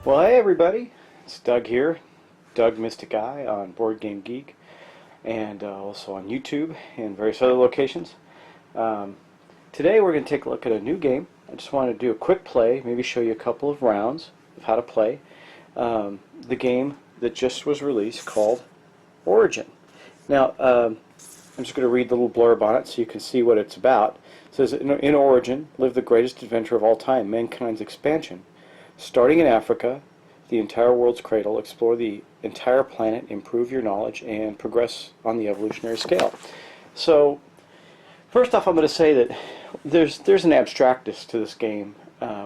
Well, hey everybody, it's Doug here, Doug Mystic Eye on Board Game Geek, and also on YouTube and various other locations. Today we're going to take a look at a new game. I just want to do a quick play, maybe show you a couple of rounds of how to play the game that just was released called Origin. Now, I'm just going to read the little blurb on it so you can see what it's about. It says, in Origin, live the greatest adventure of all time, mankind's expansion. Starting in Africa, the entire world's cradle, explore the entire planet, improve your knowledge, and progress on the evolutionary scale. So, first off, I'm going to say that there's an abstractness to this game,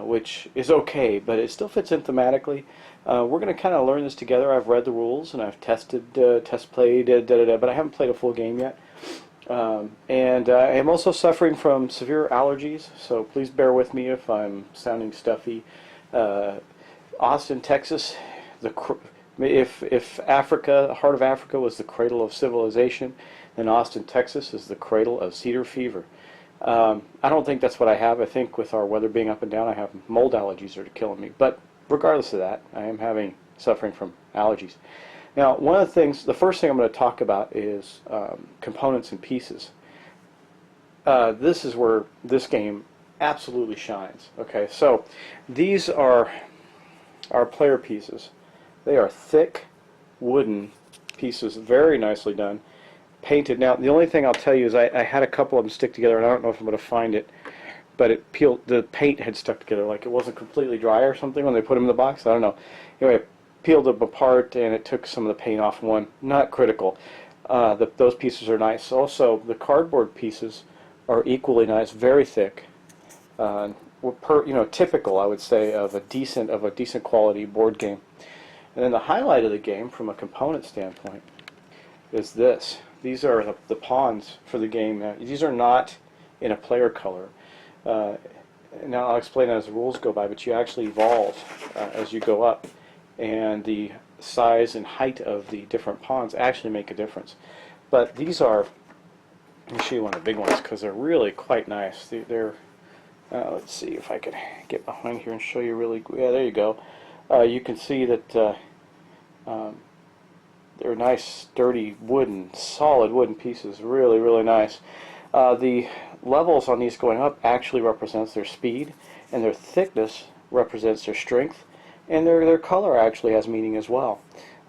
which is okay, but it still fits in thematically. We're going to kind of learn this together. I've read the rules, and I've tested, test played, but I haven't played a full game yet. And I am also suffering from severe allergies, so please bear with me if I'm sounding stuffy. Austin, Texas, if Africa, the heart of Africa was the cradle of civilization, then Austin, Texas is the cradle of cedar fever. I don't think that's what I have. I think with our weather being up and down, I have mold allergies that are killing me. But regardless of that, I am suffering from allergies. Now, one of the things, the first thing I'm going to talk about is components and pieces. This is where this game absolutely shines. Okay, so these are our player pieces. They are thick wooden pieces, very nicely done, painted. Now, the only thing I'll tell you is I had a couple of them stick together, and I don't know if I'm going to find it, but it peeled. The paint had stuck together, like it wasn't completely dry or something when they put them in the box. I don't know. Anyway, I peeled them apart, and it took some of the paint off one. Not critical. Those pieces are nice. Also, the cardboard pieces are equally nice, very thick. Typical, I would say, of a decent quality board game. And then the highlight of the game, from a component standpoint, is this. These are the pawns for the game. Now, these are not in a player color. Now I'll explain that as the rules go by, but you actually evolve as you go up, and the size and height of the different pawns actually make a difference. But these are, let me show you one of the big ones because they're really quite nice. They're let's see if I could get behind here and show you really. Yeah, there you go. You can see that they're nice, sturdy, solid wooden pieces. Really, really nice. The levels on these going up actually represents their speed, and their thickness represents their strength, and their color actually has meaning as well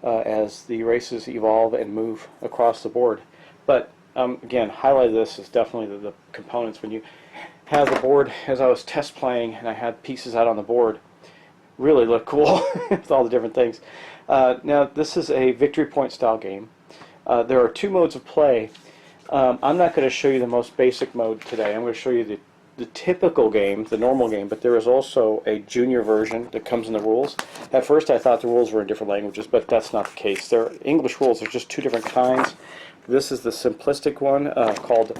as the races evolve and move across the board. But again, highlight of this is definitely the components. When you have the board, as I was test playing and I had pieces out on the board, really look cool with all the different things. Now, this is a victory point style game. There are two modes of play. I'm not going to show you the most basic mode today. I'm going to show you the typical game, the normal game, but there is also a junior version that comes in the rules. At first I thought the rules were in different languages, but that's not the case. They're English rules. There's just two different kinds. This is the simplistic one called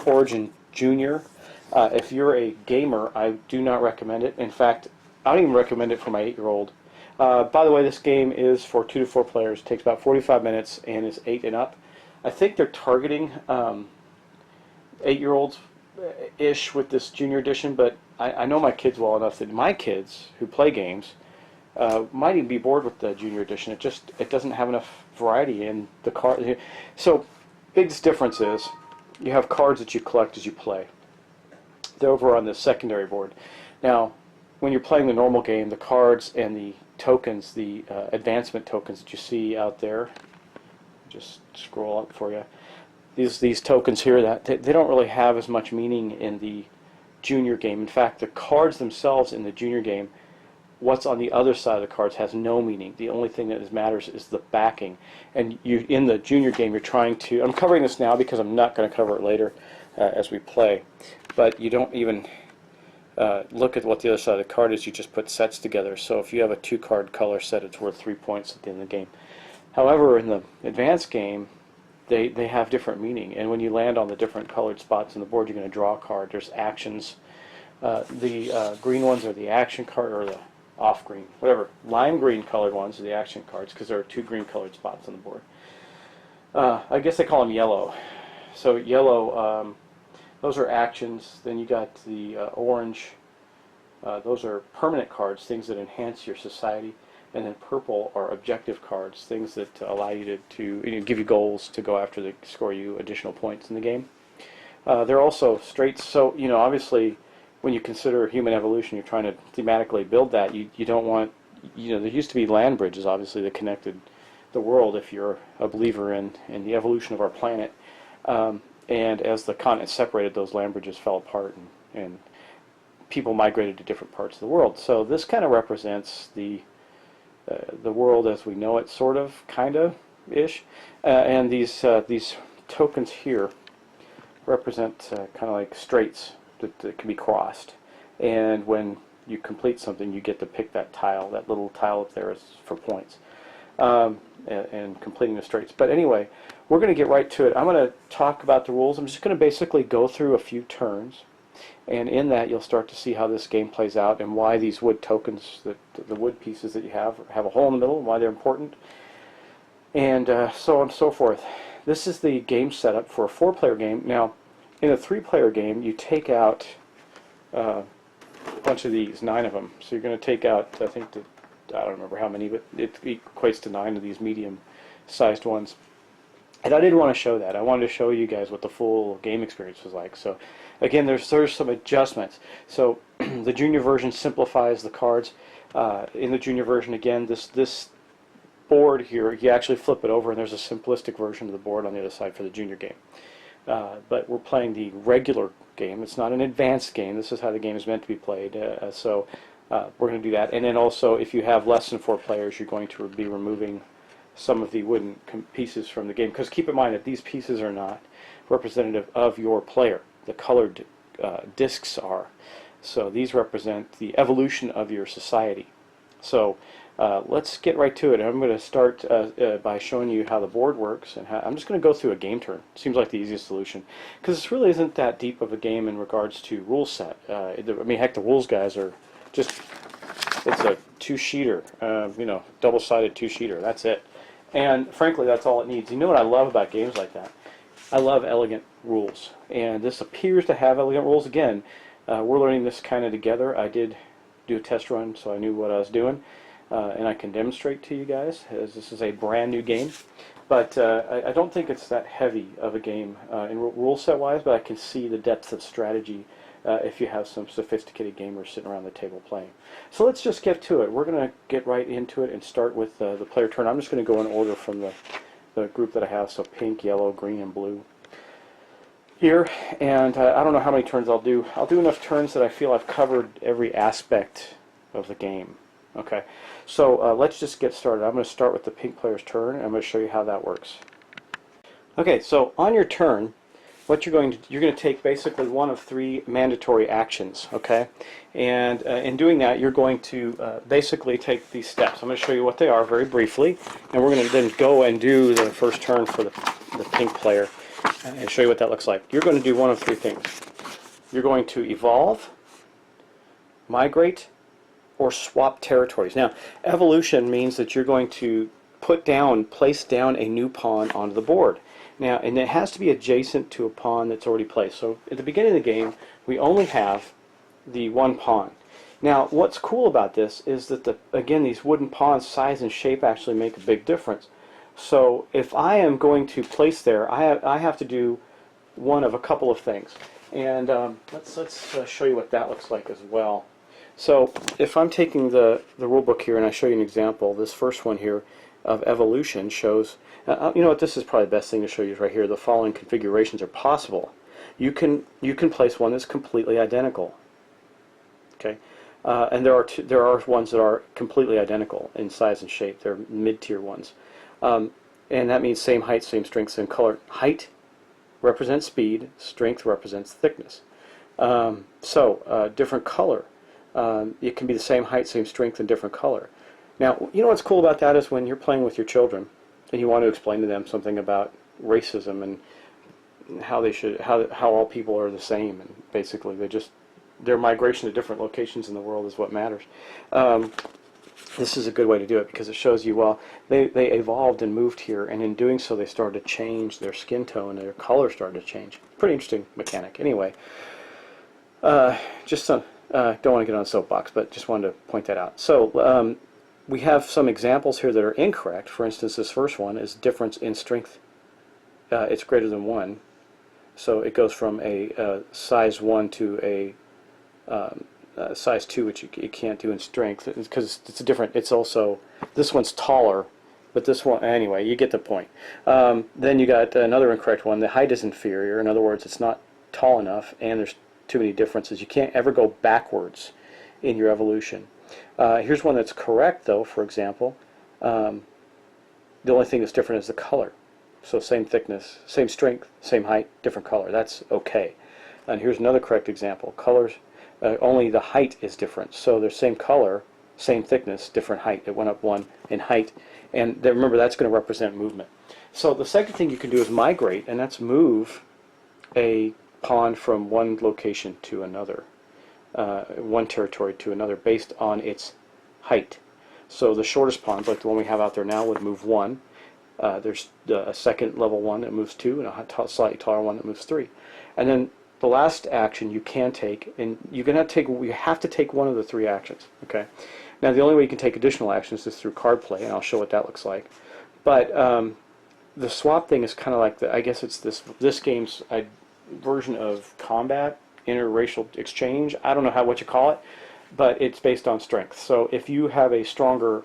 Origin Junior. If you're a gamer, I do not recommend it. In fact, I don't even recommend it for my 8-year-old. By the way, this game is for 2 to 4 players. It takes about 45 minutes and is 8 and up. I think they're targeting 8-year-olds-ish with this junior edition, but I know my kids well enough that my kids who play games might even be bored with the junior edition. It doesn't have enough variety in the card. So, biggest difference is you have cards that you collect as you play. They're over on the secondary board. Now, when you're playing the normal game, the cards and the tokens, the advancement tokens that you see out there, just scroll up for you. These tokens here, that they don't really have as much meaning in the junior game. In fact, the cards themselves in the junior game, what's on the other side of the cards has no meaning. The only thing that matters is the backing. And in the junior game, you're trying to. I'm covering this now because I'm not going to cover it later as we play. But you don't even look at what the other side of the card is. You just put sets together. So if you have a 2-card color set, it's worth 3 points at the end of the game. However, in the advanced game, they have different meaning. And when you land on the different colored spots on the board, you're going to draw a card. There's actions. The green ones are the action card, or the off-green, whatever. Lime green colored ones are the action cards because there are 2 green colored spots on the board. I guess they call them yellow. So yellow, those are actions. Then you got the orange. Those are permanent cards, things that enhance your society. and then purple are objective cards, things that allow you to give you goals to go after that score you additional points in the game. They're also straights, so obviously when you consider human evolution, you're trying to thematically build that. You don't want, there used to be land bridges, obviously, that connected the world if you're a believer in the evolution of our planet. And as the continents separated, those land bridges fell apart, and people migrated to different parts of the world. So this kind of represents the world as we know it, sort of, kind of, ish. And these tokens here represent kind of like straits that can be crossed. And when you complete something, you get to pick that tile. That little tile up there is for points. And completing the straights. But anyway, we're going to get right to it. I'm going to talk about the rules. I'm just going to basically go through a few turns, and in that you'll start to see how this game plays out and why these wood tokens, the wood pieces that you have a hole in the middle, and why they're important, and so on and so forth. This is the game setup for a 4-player game. Now, in a 3-player game, you take out a bunch of these, 9 of them. So you're going to take out, I think, I don't remember how many, but it equates to 9 of these medium-sized ones. And I didn't want to show that. I wanted to show you guys what the full game experience was like. So, again, there's some adjustments. So, the junior version simplifies the cards. In the junior version, again, this board here, you actually flip it over, and there's a simplistic version of the board on the other side for the junior game. But we're playing the regular game. It's not an advanced game. This is how the game is meant to be played. So we're going to do that. And then also, if you have less than 4 players, you're going to be removing some of the wooden pieces from the game. Because keep in mind that these pieces are not representative of your player. The colored discs are. So these represent the evolution of your society. So let's get right to it. I'm going to start by showing you how the board works, and I'm just going to go through a game turn. Seems like the easiest solution, because this really isn't that deep of a game in regards to rule set. I mean, heck, the rules guys are just, it's a 2-sheeter, double-sided 2-sheeter. That's it. And frankly, that's all it needs. You know what I love about games like that? I love elegant rules, and this appears to have elegant rules. Again, we're learning this kind of together. I did do a test run, so I knew what I was doing. And I can demonstrate to you guys, as this is a brand new game. But I don't think it's that heavy of a game in rule set wise, but I can see the depth of strategy if you have some sophisticated gamers sitting around the table playing. So let's just get to it. We're going to get right into it and start with the player turn. I'm just going to go in order from the group that I have, so pink, yellow, green, and blue here. And I don't know how many turns I'll do. I'll do enough turns that I feel I've covered every aspect of the game. Okay, so let's just get started. I'm going to start with the pink player's turn, and I'm going to show you how that works. Okay, so on your turn, what you're going to take basically one of 3 mandatory actions. Okay, and in doing that, you're going to basically take these steps. I'm going to show you what they are very briefly, and we're going to then go and do the first turn for the pink player and show you what that looks like. You're going to do one of 3 things. You're going to evolve, migrate, or swap territories. Now, evolution means that you're going to place down a new pawn onto the board. Now, and it has to be adjacent to a pawn that's already placed. So at the beginning of the game, we only have the 1 pawn. Now, what's cool about this is that, again, these wooden pawns' size and shape actually make a big difference. So if I am going to place there, I have to do one of a couple of things. And let's show you what that looks like as well. So if I'm taking the rule book here and I show you an example, this first one here of evolution shows, you know what, this is probably the best thing to show you right here. The following configurations are possible. You can place one that's completely identical. Okay, and there are ones that are completely identical in size and shape. They're mid-tier ones, and that means same height, same strength, same color. Height represents speed. Strength represents thickness. Different color. It can be the same height, same strength, and different color. Now, you know what's cool about that is when you're playing with your children and you want to explain to them something about racism and how all people are the same, and basically their migration to different locations in the world is what matters. This is a good way to do it because it shows you, well, they evolved and moved here, and in doing so they started to change their skin tone, and their color started to change. Pretty interesting mechanic. Anyway, just some. Don't want to get on a soapbox, but just wanted to point that out. So we have some examples here that are incorrect. For instance, this first one is difference in strength. It's greater than 1. So it goes from a size 1 to a size 2, which you can't do in strength because it's a different. It's also, this one's taller, but this one, anyway, you get the point. Then you got another incorrect one. The height is inferior. In other words, it's not tall enough, and there's too many differences. You can't ever go backwards in your evolution. Here's one that's correct, though. For example, the only thing that's different is the color. So same thickness, same strength, same height, different color. That's okay. And here's another correct example. Colors, only the height is different. So they're same color, same thickness, different height. It went up 1 in height. And remember, that's going to represent movement. So the second thing you can do is migrate, and that's move a pawn from one location to another, one territory to another, based on its height. So the shortest pawns, like the one we have out there now, would move 1. There's a second level one that moves 2, and a slightly taller one that moves 3. And then the last action you can take, and you have to take one of the 3 actions. Okay. Now the only way you can take additional actions is through card play, and I'll show what that looks like. But the swap thing is kind of like I guess it's this game's version of combat, interracial exchange. I don't know what you call it, but it's based on strength. So if you have a stronger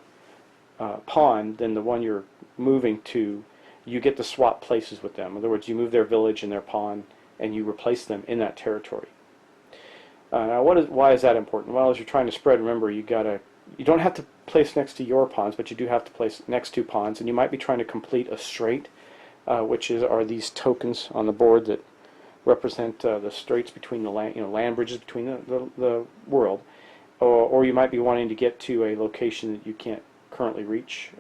pawn than the one you're moving to, you get to swap places with them. In other words, you move their village and their pawn, and you replace them in that territory. Now, why is that important? Well, as you're trying to spread, remember you don't have to place next to your pawns, but you do have to place next to pawns, and you might be trying to complete a strait, which are these tokens on the board that represent the straits between the land bridges between the world, or you might be wanting to get to a location that you can't currently reach.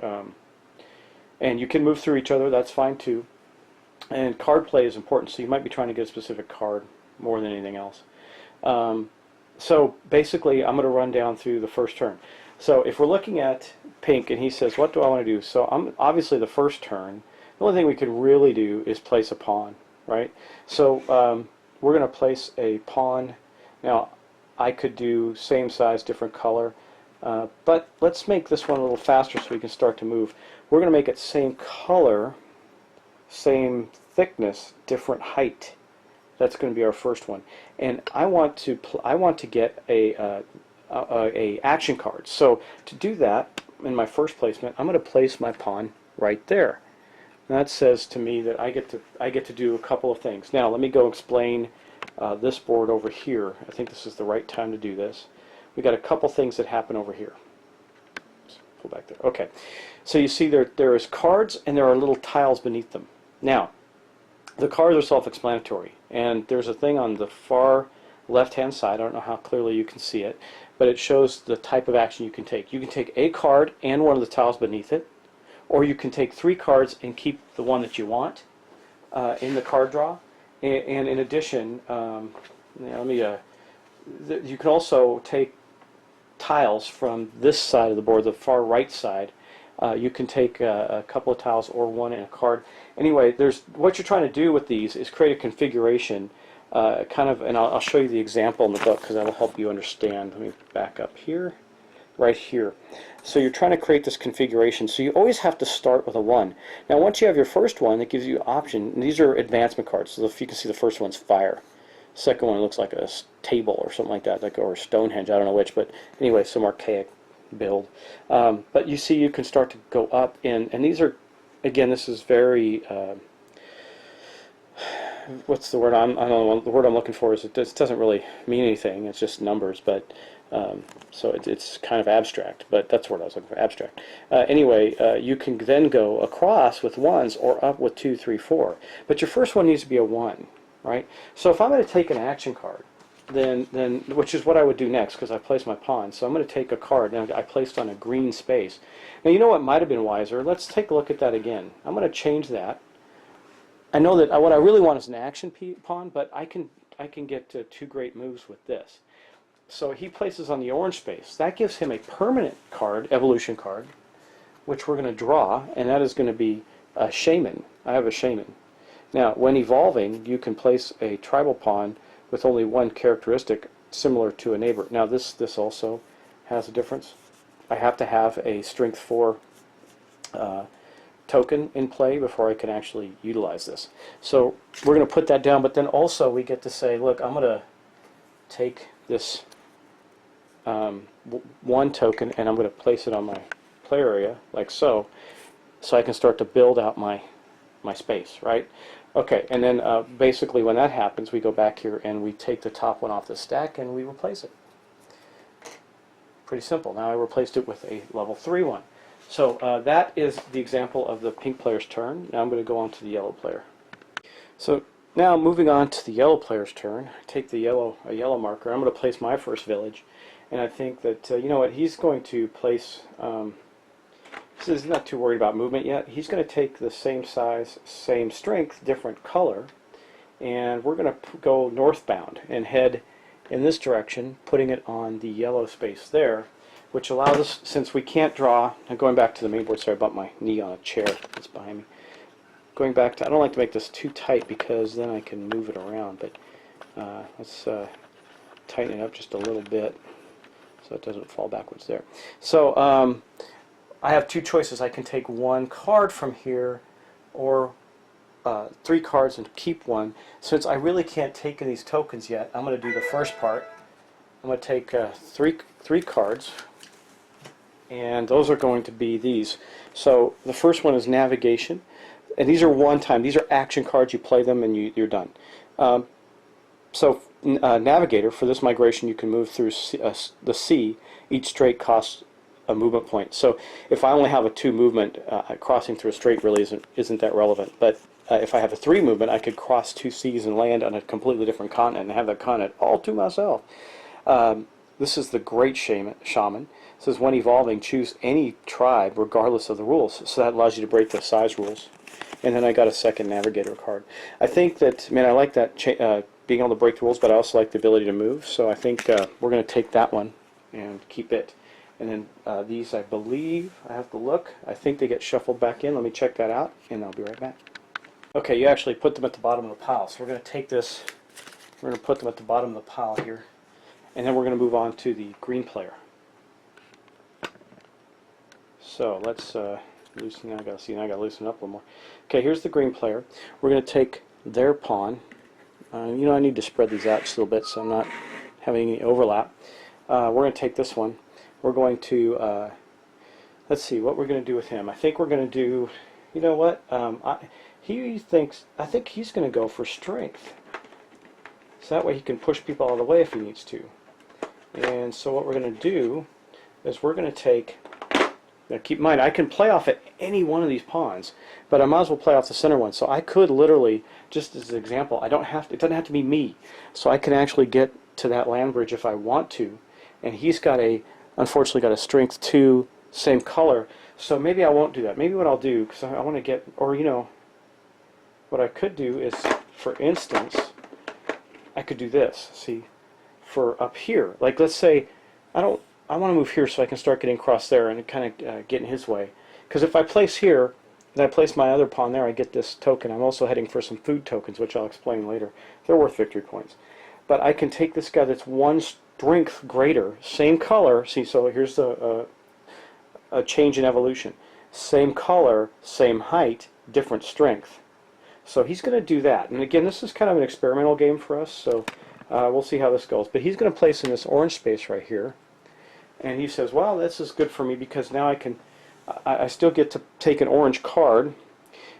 And you can move through each other, that's fine too. And card play is important, so you might be trying to get a specific card more than anything else. So basically, I'm going to run down through the first turn. So if we're looking at pink, and he says, what do I want to do? So obviously the first turn, the only thing we can really do is place a pawn, right? So we're going to place a pawn. Now, I could do same size, different color. But let's make this one a little faster so we can start to move. We're going to make it same color, same thickness, different height. That's going to be our first one. And I want to get a action card. So to do that, in my first placement, I'm going to place my pawn right there. And that says to me that I get to do a couple of things. Now let me go explain this board over here. I think this is the right time to do this. We got a couple things that happen over here. Let's pull back there. Okay, so you see there is cards and there are little tiles beneath them. Now, the cards are self-explanatory, and there's a thing on the far left-hand side. I don't know how clearly you can see it, but it shows the type of action you can take. You can take a card and one of the tiles beneath it, or you can take 3 cards and keep the one that you want in the card draw. And in addition, you can also take tiles from this side of the board, the far right side. You can take a couple of tiles or one in a card. Anyway, what you're trying to do with these is create a configuration, and I'll show you the example in the book because that'll help you understand. Let me back up here, right here. So you're trying to create this configuration. So you always have to start with a 1. Now, once you have your first one, it gives you an option. And these are advancement cards. So if you can see, the first one's fire. Second one looks like a table or something like that, or Stonehenge, I don't know which, but anyway, some archaic build. But you see you can start to go up, and these are, again, this is very, what's the word, I don't know, the word I'm looking for is it doesn't really mean anything, it's just numbers, but, so it's kind of abstract, but that's the word I was looking for, abstract. Anyway, you can then go across with 1s or up with 2, 3, 4, but your first one needs to be a 1. Right? So if I'm going to take an action card, then which is what I would do next because I placed my pawn. So I'm going to take a card. Now I placed on a green space. Now you know what might have been wiser? Let's take a look at that again. I'm going to change that. I know that what I really want is an action pawn, but I can get 2 great moves with this. So he places on the orange space. That gives him a permanent card, evolution card, which we're going to draw, and that is going to be a shaman. I have a shaman. Now, when evolving, you can place a tribal pawn with only one characteristic similar to a neighbor. Now, this also has a difference. I have to have a strength 4 token in play before I can actually utilize this. So we're going to put that down, but then also we get to say, look, I'm going to take this 1 token and I'm going to place it on my player area like so I can start to build out my space, right? Okay, and then basically when that happens, we go back here and we take the top one off the stack and we replace it. Pretty simple. Now I replaced it with a level 3 one. So that is the example of the pink player's turn. Now I'm going to go on to the yellow player. So now moving on to the yellow player's turn, I take a yellow marker. I'm going to place my first village, and I think that you know what, he's going to place. He's not too worried about movement yet. He's going to take the same size, same strength, different color, and we're going to go northbound and head in this direction, putting it on the yellow space there, which allows us, since we can't draw, and going back to the main board, sorry, I bumped my knee on a chair that's behind me. Going back to, I don't like to make this too tight because then I can move it around, but let's tighten it up just a little bit so it doesn't fall backwards there. So I have 2 choices. I can take 1 card from here or 3 cards and keep 1. Since I really can't take in these tokens yet, I'm going to do the first part. I'm going to take 3 cards, and those are going to be these. So the first one is Navigation, and these are one-time. These are action cards. You play them and you're done. Navigator, for this migration, you can move through the sea. Each strait costs a movement point. So if I only have a 2 movement, crossing through a strait really isn't that relevant. But if I have a 3 movement, I could cross 2 seas and land on a completely different continent and have that continent all to myself. This is the Great Shaman. It says when evolving, choose any tribe regardless of the rules. So that allows you to break the size rules. And then I got a second Navigator card. I think that, man, I like that being able to break the rules, but I also like the ability to move. So I think we're going to take that one and keep it. And then these, I believe, I have to look. I think they get shuffled back in. Let me check that out, and I'll be right back. Okay, you actually put them at the bottom of the pile. So we're going to take this, we're going to put them at the bottom of the pile here. And then we're going to move on to the green player. So let's loosen. I got to loosen up a little more. Okay, here's the green player. We're going to take their pawn. You know, I need to spread these out just a little bit so I'm not having any overlap. We're going to take this one. We're going to let's see what we're going to do with him. I think we're going to do. You know what? I think he's going to go for strength. So that way he can push people out of the way if he needs to. And so what we're going to do is we're going to take. Now keep in mind, I can play off at any one of these pawns, but I might as well play off the center one. So I could literally, just as an example, it doesn't have to be me. So I can actually get to that land bridge if I want to. And he's got unfortunately got a strength 2, same color. So maybe I won't do that. Maybe what I'll do, because I want to get, or you know, what I could do is, for instance, I could do this. See, for up here, like let's say, I want to move here so I can start getting across there and kind of get in his way. Because if I place here, and I place my other pawn there, I get this token. I'm also heading for some food tokens, which I'll explain later. They're worth victory points. But I can take this guy that's 1 strength greater, same color. See, so here's a change in evolution. Same color, same height, different strength. So he's going to do that. And again, this is kind of an experimental game for us, so we'll see how this goes. But he's going to place in this orange space right here. And he says, well, this is good for me because now I still get to take an orange card,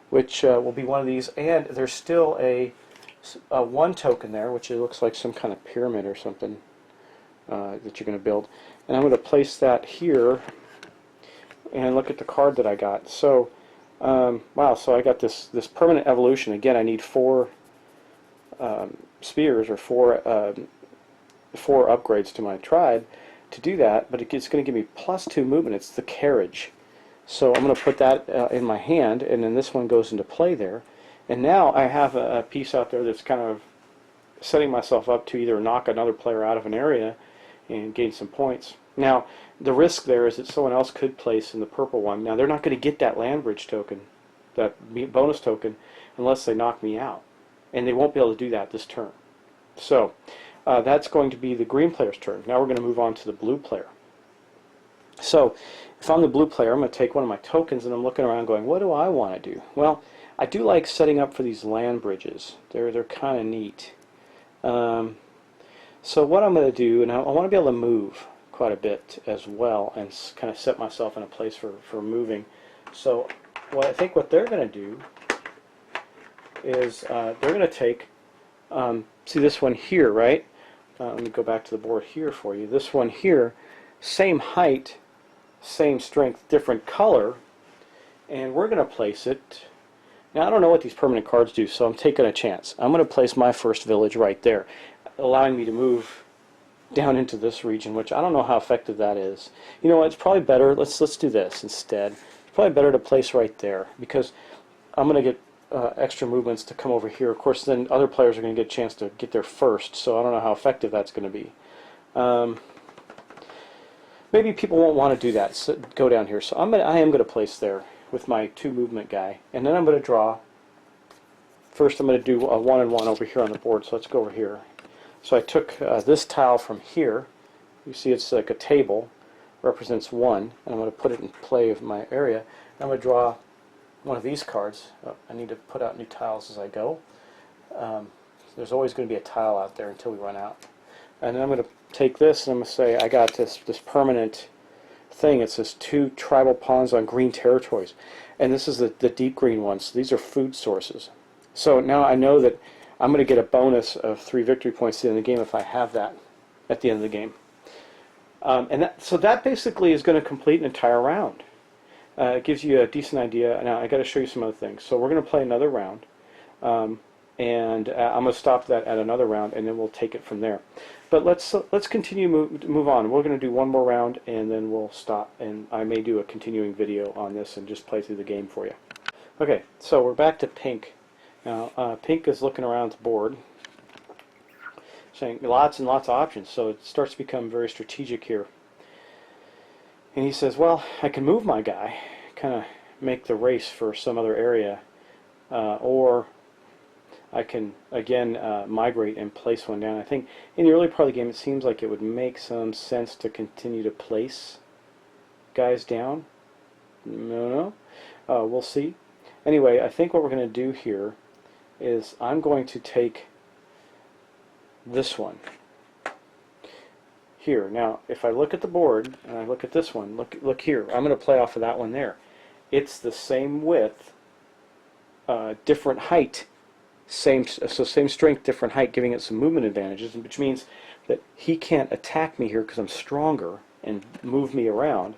which will be one of these, and there's still a 1 token there, which it looks like some kind of pyramid or something that you're going to build. And I'm going to place that here and look at the card that I got. So, wow, so I got this permanent evolution. Again, I need 4 spears or 4 upgrades to my tribe to do that, but it's going to give me +2 movement. It's the carriage. So I'm going to put that in my hand, and then this one goes into play there. And now I have a piece out there that's kind of setting myself up to either knock another player out of an area and gain some points. Now, the risk there is that someone else could place in the purple one. Now, they're not going to get that land bridge token, that bonus token, unless they knock me out. And they won't be able to do that this turn. So, that's going to be the green player's turn. Now we're going to move on to the blue player. So if I'm the blue player, I'm going to take one of my tokens and I'm looking around going, what do I want to do? Well, I do like setting up for these land bridges. They're kind of neat. So what I'm going to do, and I want to be able to move quite a bit as well and kind of set myself in a place for moving. So I think what they're going to do is they're going to take, see this one here, right? Let me go back to the board here for you. This one here, same height, same strength, different color, and we're going to place it. Now I don't know what these permanent cards do, so I'm taking a chance. I'm going to place my first village right there, allowing me to move down into this region, which I don't know how effective that is. You know what, it's probably better, let's do this instead. It's probably better to place right there, because I'm going to get extra movements to come over here. Of course, then other players are going to get a chance to get there first, so I don't know how effective that's going to be. Maybe people won't want to do that, so go down here. So I am going to place there with my 2 movement guy, and then I'm going to draw. First I'm going to do a 1 and 1 over here on the board, so let's go over here. So I took this tile from here. You see it's like a table, represents 1, and I'm going to put it in play of my area. I'm going to draw one of these cards. I need to put out new tiles as I go. There's always going to be a tile out there until we run out. And then I'm going to take this and I'm going to say I got this permanent thing. It says 2 tribal pawns on green territories. And this is the deep green ones. So these are food sources. So now I know that I'm going to get a bonus of 3 victory points at the end of the game if I have that at the end of the game. So that basically is going to complete an entire round. It gives you a decent idea. Now I got to show you some other things. So we're going to play another round. And I'm going to stop that at another round, and then we'll take it from there. But let's continue move on. We're going to do one more round, and then we'll stop. And I may do a continuing video on this and just play through the game for you. Okay, so we're back to Pink. Now Pink is looking around the board, saying lots and lots of options. So it starts to become very strategic here. And he says, well, I can move my guy, kind of make the race for some other area, or I can, again, migrate and place one down. I think in the early part of the game it seems like it would make some sense to continue to place guys down. No. We'll see. Anyway, I think what we're going to do here is I'm going to take this one here. Now, if I look at the board and I look at this one, look here. I'm going to play off of that one there. It's the same width, different height. Same strength, different height, giving it some movement advantages, which means that he can't attack me here because I'm stronger and move me around,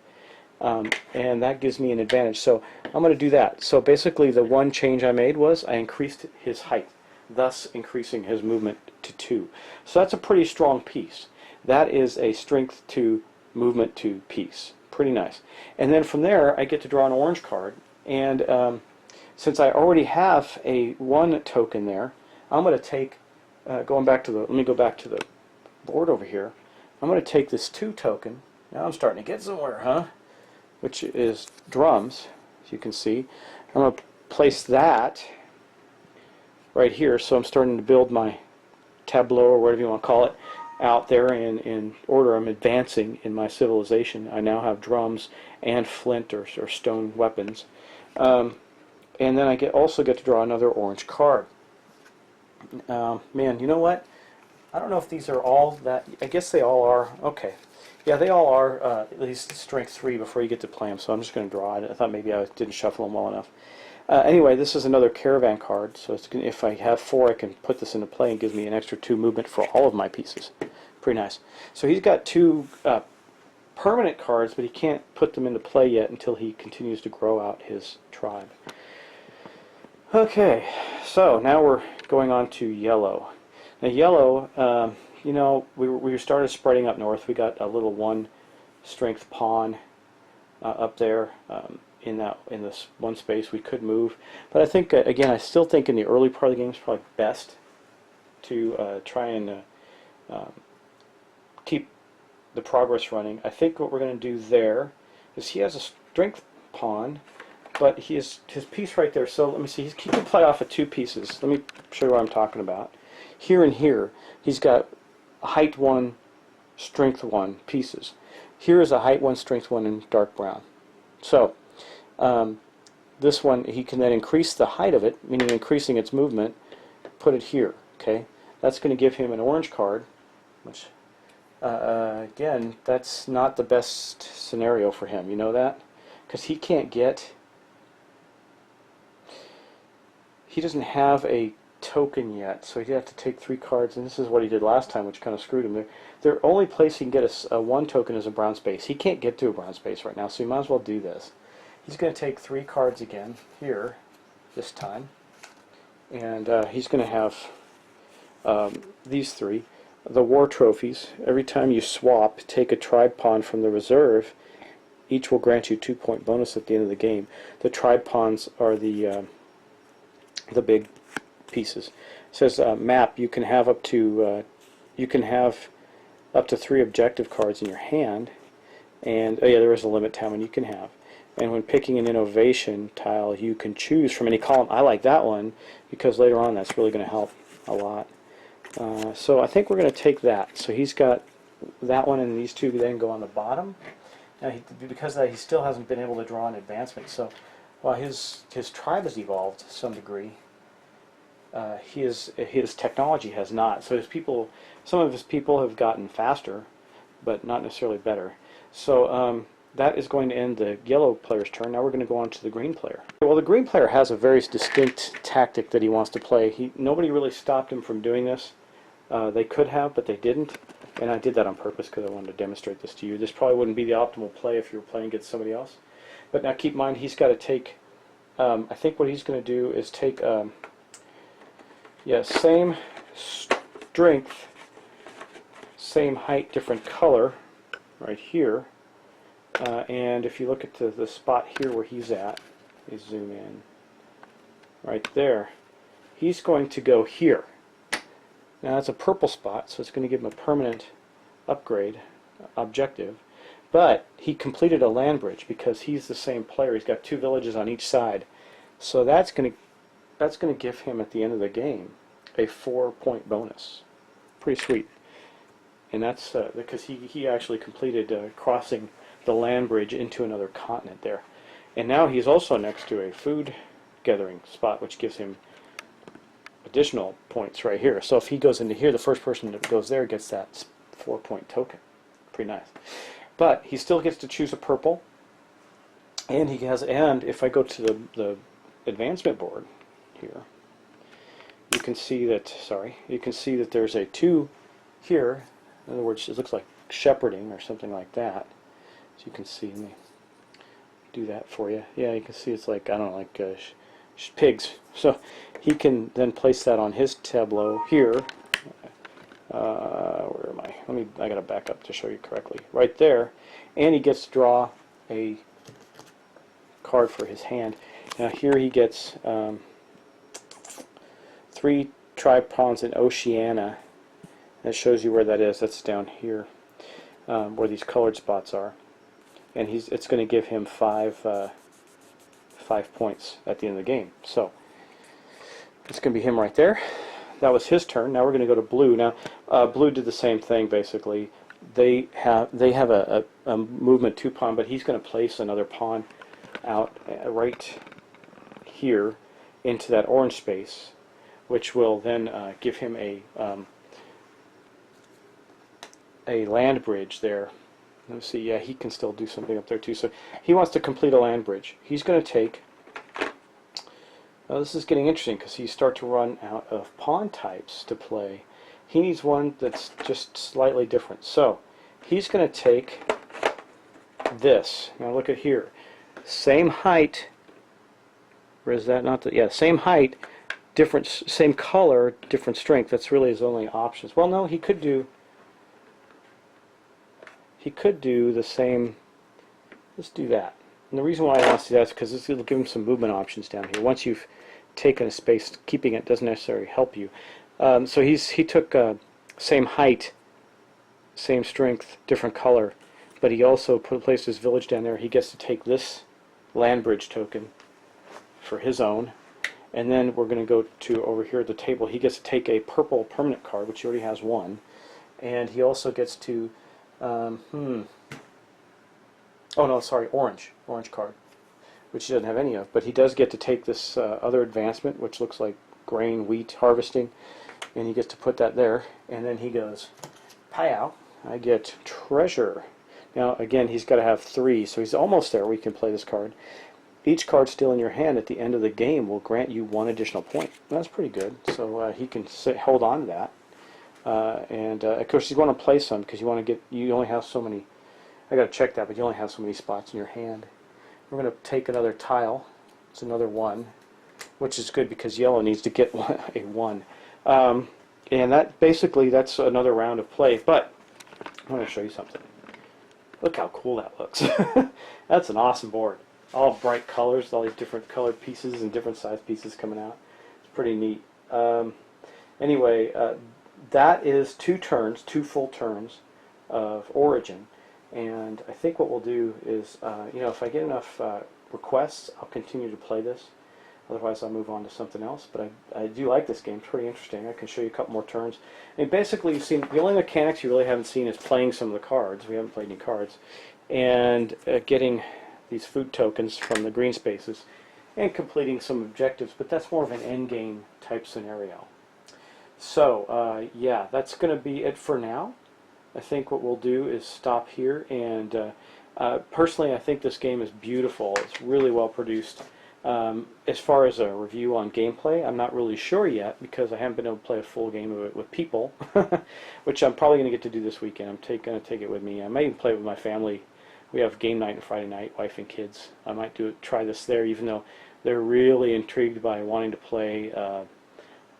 and that gives me an advantage. So I'm going to do that. So basically the one change I made was I increased his height, thus increasing his movement to 2. So that's a pretty strong piece. That is a strength to movement to piece. Pretty nice. And then from there I get to draw an orange card, and since I already have a 1 token there, I'm going to take, let me go back to the board over here. I'm going to take this 2 token. Now I'm starting to get somewhere, huh? Which is drums, as you can see. I'm going to place that right here, so I'm starting to build my tableau, or whatever you want to call it, out there in order. I'm advancing in my civilization. I now have drums and flint or stone weapons. And then I also get to draw another orange card. Man, you know what? I don't know if these are all that. I guess they all are. Okay. Yeah, they all are at least strength 3 before you get to play them, so I'm just going to draw it. I thought maybe I didn't shuffle them well enough. Anyway, this is another caravan card, so if I have 4, I can put this into play and gives me an extra 2 movement for all of my pieces. Pretty nice. So he's got 2 permanent cards, but he can't put them into play yet until he continues to grow out his tribe. Okay, so now we're going on to yellow. Now yellow, you know, we started spreading up north. We got a little 1 strength pawn up there in this one space. We could move, but I think again, I still think in the early part of the game it's probably best to try and keep the progress running. I think what we're going to do there is he has a strength pawn, but his piece right there. So let me see. He can play off of 2 pieces. Let me show you what I'm talking about. Here and here, he's got height 1, strength 1 pieces. Here is a height 1, strength 1 in dark brown. So this one, he can then increase the height of it, meaning increasing its movement, put it here. Okay, that's going to give him an orange card, which again, that's not the best scenario for him. You know that? Because he can't get, he doesn't have a token yet, so he'd have to take 3 cards, and this is what he did last time, which kind of screwed him. The only place he can get a 1 token is a brown space. He can't get to a brown space right now, so he might as well do this. He's going to take 3 cards again here this time, and he's going to have these 3. The war trophies. Every time you swap, take a tribe pawn from the reserve. Each will grant you 2-point bonus at the end of the game. The tribe pawns are the big pieces. It says map. You can have up to 3 objective cards in your hand, and oh yeah, there is a limit to how many you can have. And when picking an innovation tile, you can choose from any column. I like that one because later on that's really going to help a lot. So I think we're going to take that. So he's got that one, and these 2 then go on the bottom. Now because of that, he still hasn't been able to draw an advancement. So while his tribe has evolved to some degree, his technology has not. So some of his people have gotten faster, but not necessarily better. So that is going to end the yellow player's turn. Now we're going to go on to the green player. Well, the green player has a very distinct tactic that he wants to play. Nobody really stopped him from doing this. They could have, but they didn't. And I did that on purpose because I wanted to demonstrate this to you. This probably wouldn't be the optimal play if you were playing against somebody else. But now keep in mind, he's got to take, I think what he's going to do is take, same strength, same height, different color, right here. And if you look at the spot here where he's at, you zoom in, right there, he's going to go here. Now that's a purple spot, so it's going to give him a permanent upgrade objective. But he completed a land bridge because he's the same player. He's got 2 villages on each side. So that's going to give him at the end of the game a 4-point bonus. Pretty sweet. And that's because he actually completed crossing the land bridge into another continent there. And now he's also next to a food gathering spot, which gives him additional points right here. So if he goes into here, the first person that goes there gets that 4-point token. Pretty nice. But he still gets to choose a purple, and if I go to the advancement board here, you can see that there's a 2 here. In other words, it looks like shepherding or something like that. So you can see, let me do that for you. Yeah, you can see it's like, I don't know, like pigs. So he can then place that on his tableau here. Where am I? I gotta back up to show you correctly. Right there, and he gets to draw a card for his hand. Now here he gets 3 tribe pawns in Oceania. That shows you where that is. That's down here, where these colored spots are. And it's going to give him 5 points at the end of the game. So it's going to be him right there. That was his turn. Now we're going to go to blue. Now blue did the same thing basically. They have a movement 2 pawn, but he's going to place another pawn out right here into that orange space, which will then give him a land bridge there. Let's see, yeah, he can still do something up there too. So he wants to complete a land bridge. He's going to take, this is getting interesting because he starts to run out of pawn types to play. He needs one that's just slightly different. So he's going to take this. Now look at here. Same height, or is that not the, yeah, same height, different, same color, different strength. That's really his only options. Well, no, he could do the same. Let's do that. And the reason why I want to do that is because this will give him some movement options down here. Once you've taken a space, keeping it doesn't necessarily help you. So he took same height, same strength, different color, but he also placed his village down there. He gets to take this land bridge token for his own, and then we're going to go to over here at the table. He gets to take a purple permanent card, which he already has one, and he also gets to Oh no, sorry, orange card, which he doesn't have any of. But he does get to take this other advancement, which looks like grain, wheat harvesting, and he gets to put that there. And then he goes, pow! I get treasure. Now again, he's got to have 3, so he's almost there. We can play this card. Each card still in your hand at the end of the game will grant you 1 additional point. That's pretty good. So he can hold on to that. And of course, you want to play some because you want to get. You only have so many. I got to check that, but you only have so many spots in your hand. We're going to take another tile. It's another 1, which is good because yellow needs to get a 1. And that basically that's another round of play. But I want to show you something. Look how cool that looks. That's an awesome board. All bright colors, all these different colored pieces and different size pieces coming out. It's pretty neat. Anyway, that is 2 turns, 2 full turns of Origin. And I think what we'll do is, if I get enough requests, I'll continue to play this. Otherwise, I'll move on to something else. But I do like this game. It's pretty interesting. I can show you a couple more turns. And basically, you've seen the only mechanics you really haven't seen is playing some of the cards. We haven't played any cards. And getting these food tokens from the green spaces and completing some objectives. But that's more of an end game type scenario. So, yeah, that's going to be it for now. I think what we'll do is stop here. And personally, I think this game is beautiful. It's really well produced. As far as a review on gameplay, I'm not really sure yet because I haven't been able to play a full game of it with people, which I'm probably going to get to do this weekend. I'm going to take it with me. I might even play it with my family. We have game night on Friday night, wife and kids. I might try this there, even though they're really intrigued by wanting to play.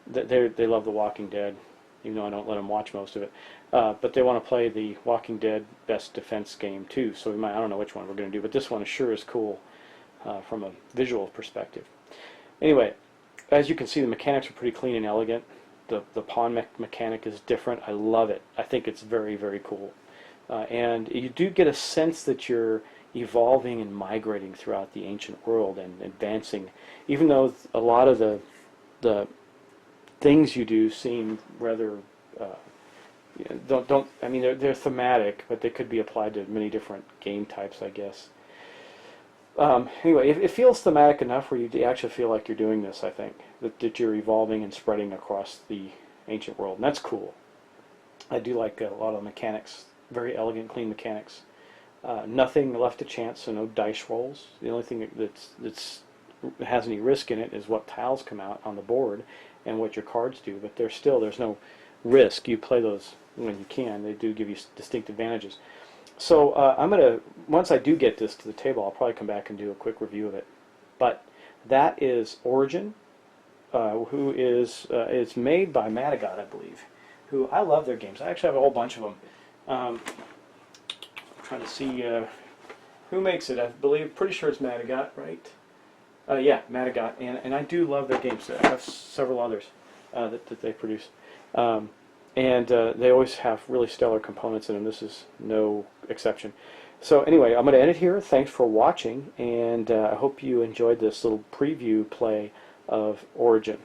They love The Walking Dead, even though I don't let them watch most of it. But they want to play the Walking Dead Best Defense game too. So I don't know which one we're going to do, but this one sure is cool. From a visual perspective. Anyway, as you can see, the mechanics are pretty clean and elegant. The pawn mechanic is different. I love it. I think it's very, very cool. And you do get a sense that you're evolving and migrating throughout the ancient world and advancing, even though a lot of the things you do seem rather they're thematic, but they could be applied to many different game types, I guess. Anyway, it feels thematic enough where you actually feel like you're doing this, I think. That you're evolving and spreading across the ancient world. And that's cool. I do like a lot of mechanics. Very elegant, clean mechanics. Nothing left to chance, so no dice rolls. The only thing that has any risk in it is what tiles come out on the board and what your cards do. But there's no risk. You play those when you can. They do give you distinct advantages. So once I do get this to the table, I'll probably come back and do a quick review of it. But that is Origin, who is it's made by Matagot, I believe. Who I love their games. I actually have a whole bunch of them. I'm trying to see who makes it. I believe, pretty sure it's Matagot, right? Yeah, Matagot, and I do love their games. I have several others that they produce. And they always have really stellar components in them. This is no exception. So anyway, I'm going to end it here. Thanks for watching, and I hope you enjoyed this little preview play of Origin.